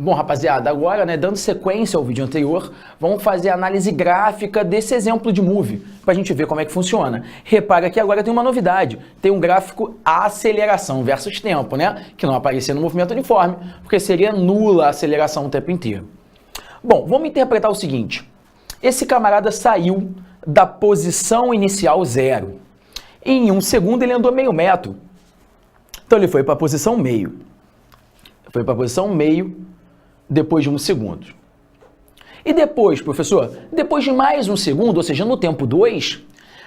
Bom, rapaziada, agora, né, dando sequência ao vídeo anterior, vamos fazer a análise gráfica desse exemplo de Move, para a gente ver como é que funciona. Repara que agora tem uma novidade, tem um gráfico aceleração versus tempo, né, que não aparecia no movimento uniforme, porque seria nula a aceleração o tempo inteiro. Bom, vamos interpretar o seguinte, esse camarada saiu da posição inicial 0, e em 1 segundo ele andou meio metro, então ele foi para a posição meio, depois de 1 segundo. E depois, professor, depois de mais 1 segundo, ou seja, no tempo 2,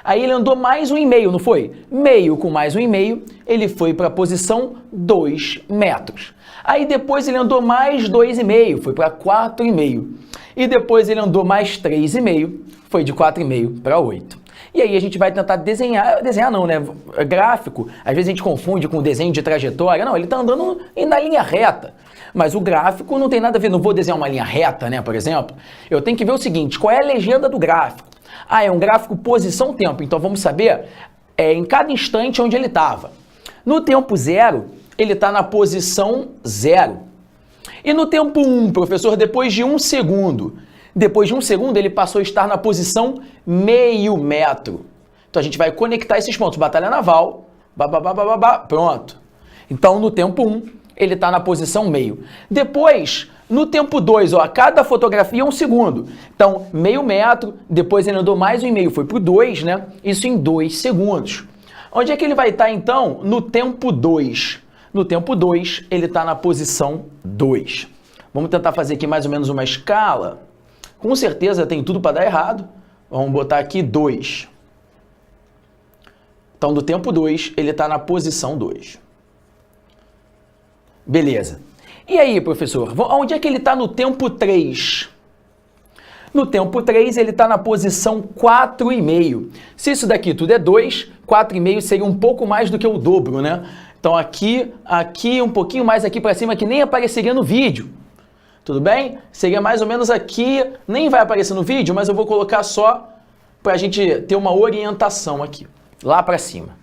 aí ele andou mais 1,5, não foi? Meio com mais 1,5, ele foi para a posição 2 metros. Aí depois ele andou mais 2,5, foi para 4,5. E depois ele andou mais 3,5, foi de 4,5 para 8. E aí a gente vai tentar desenhar não, né? Gráfico, às vezes a gente confunde com desenho de trajetória. Não, ele está andando na linha reta. Mas o gráfico não tem nada a ver, não vou desenhar uma linha reta, né, por exemplo. Eu tenho que ver o seguinte, qual é a legenda do gráfico? Ah, é um gráfico posição-tempo, então vamos saber em cada instante onde ele estava. No tempo 0, ele está na posição 0. E no tempo 1, professor, depois de 1 segundo, ele passou a estar na posição meio metro. Então a gente vai conectar esses pontos, batalha naval, pronto. Então no tempo 1, ele está na posição meio. Depois, no tempo 2, ó, cada fotografia é 1 segundo. Então, meio metro, depois ele andou mais 1,5, foi para o 2, né? Isso em 2 segundos. Onde é que ele vai estar, então? No tempo 2. No tempo 2, ele está na posição 2. Vamos tentar fazer aqui mais ou menos uma escala. Com certeza tem tudo para dar errado. Vamos botar aqui 2. Então, do tempo 2, ele está na posição 2. Beleza. E aí, professor, onde é que ele está no tempo 3? No tempo 3, ele está na posição 4,5. Se isso daqui tudo é 2, 4,5 seria um pouco mais do que o dobro, né? Então aqui, um pouquinho mais aqui para cima, que nem apareceria no vídeo. Tudo bem? Seria mais ou menos aqui, nem vai aparecer no vídeo, mas eu vou colocar só para a gente ter uma orientação aqui, lá para cima.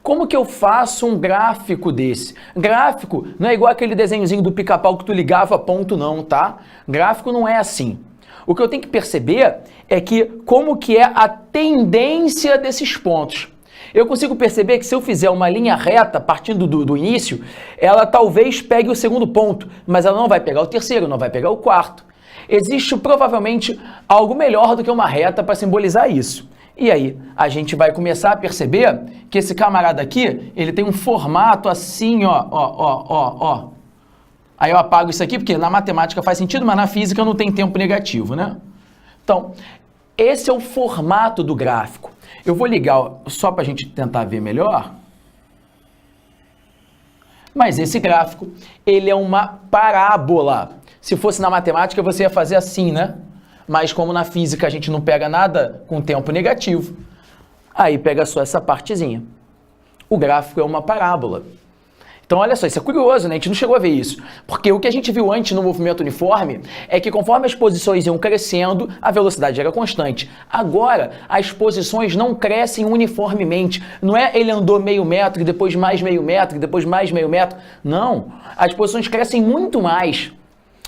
Como que eu faço um gráfico desse? Gráfico não é igual aquele desenhozinho do pica-pau que tu ligava ponto não, tá? Gráfico não é assim. O que eu tenho que perceber é que como que é a tendência desses pontos. Eu consigo perceber que se eu fizer uma linha reta partindo do início, ela talvez pegue o segundo ponto, mas ela não vai pegar o terceiro, não vai pegar o quarto. Existe provavelmente algo melhor do que uma reta para simbolizar isso. E aí, a gente vai começar a perceber que esse camarada aqui, ele tem um formato assim, ó. Aí eu apago isso aqui, porque na matemática faz sentido, mas na física não tem tempo negativo, né? Então, esse é o formato do gráfico. Eu vou ligar só para a gente tentar ver melhor. Mas esse gráfico, ele é uma parábola. Se fosse na matemática, você ia fazer assim, né? Mas como na física a gente não pega nada com tempo negativo, aí pega só essa partezinha. O gráfico é uma parábola. Então olha só, isso é curioso, né? A gente não chegou a ver isso. Porque o que a gente viu antes no movimento uniforme é que conforme as posições iam crescendo, a velocidade era constante. Agora, as posições não crescem uniformemente. Não é ele andou meio metro, e depois mais meio metro, e depois mais meio metro. Não, as posições crescem muito mais.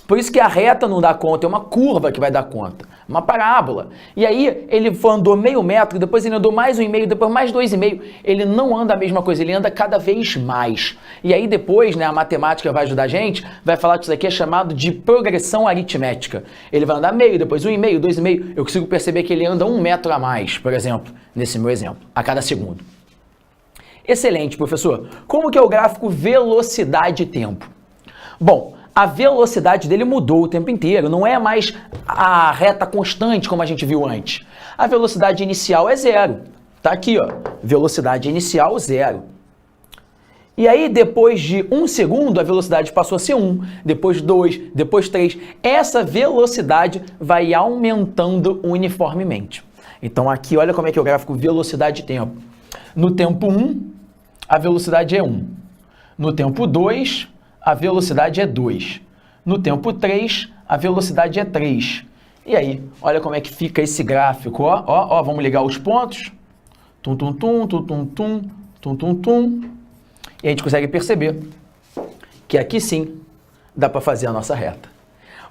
Por isso que a reta não dá conta, é uma curva que vai dar conta, uma parábola. E aí ele andou meio metro, depois ele andou mais 1,5, depois mais 2,5. Ele não anda a mesma coisa, ele anda cada vez mais. E aí depois, né, a matemática vai ajudar a gente, vai falar que isso aqui é chamado de progressão aritmética. Ele vai andar meio, depois 1,5, 2,5. Eu consigo perceber que ele anda 1 metro a mais, por exemplo, nesse meu exemplo, a cada segundo. Excelente, professor. Como que é o gráfico velocidade e tempo? Bom, a velocidade dele mudou o tempo inteiro, não é mais a reta constante como a gente viu antes. A velocidade inicial é 0. Tá aqui, ó, velocidade inicial 0. E aí, depois de 1 segundo, a velocidade passou a ser 1, depois 2, depois 3. Essa velocidade vai aumentando uniformemente. Então aqui, olha como é que é o gráfico velocidade e tempo. No tempo 1, a velocidade é 1. No tempo 2, a velocidade é 2. No tempo 3, a velocidade é 3. E aí, olha como é que fica esse gráfico, ó, vamos ligar os pontos. Tum, tum, tum, tum, tum, tum, tum, tum, tum. E a gente consegue perceber que aqui sim, dá para fazer a nossa reta.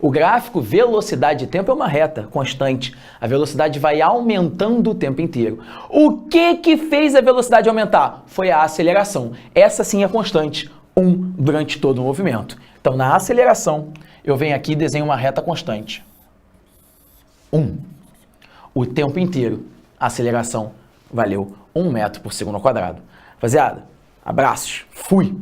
O gráfico velocidade de tempo é uma reta constante. A velocidade vai aumentando o tempo inteiro. O que fez a velocidade aumentar? Foi a aceleração. Essa sim é constante, 1 durante todo o movimento. Então, na aceleração, eu venho aqui e desenho uma reta constante. 1. O tempo inteiro, a aceleração valeu 1 metro por segundo ao quadrado. Rapaziada, abraços, fui!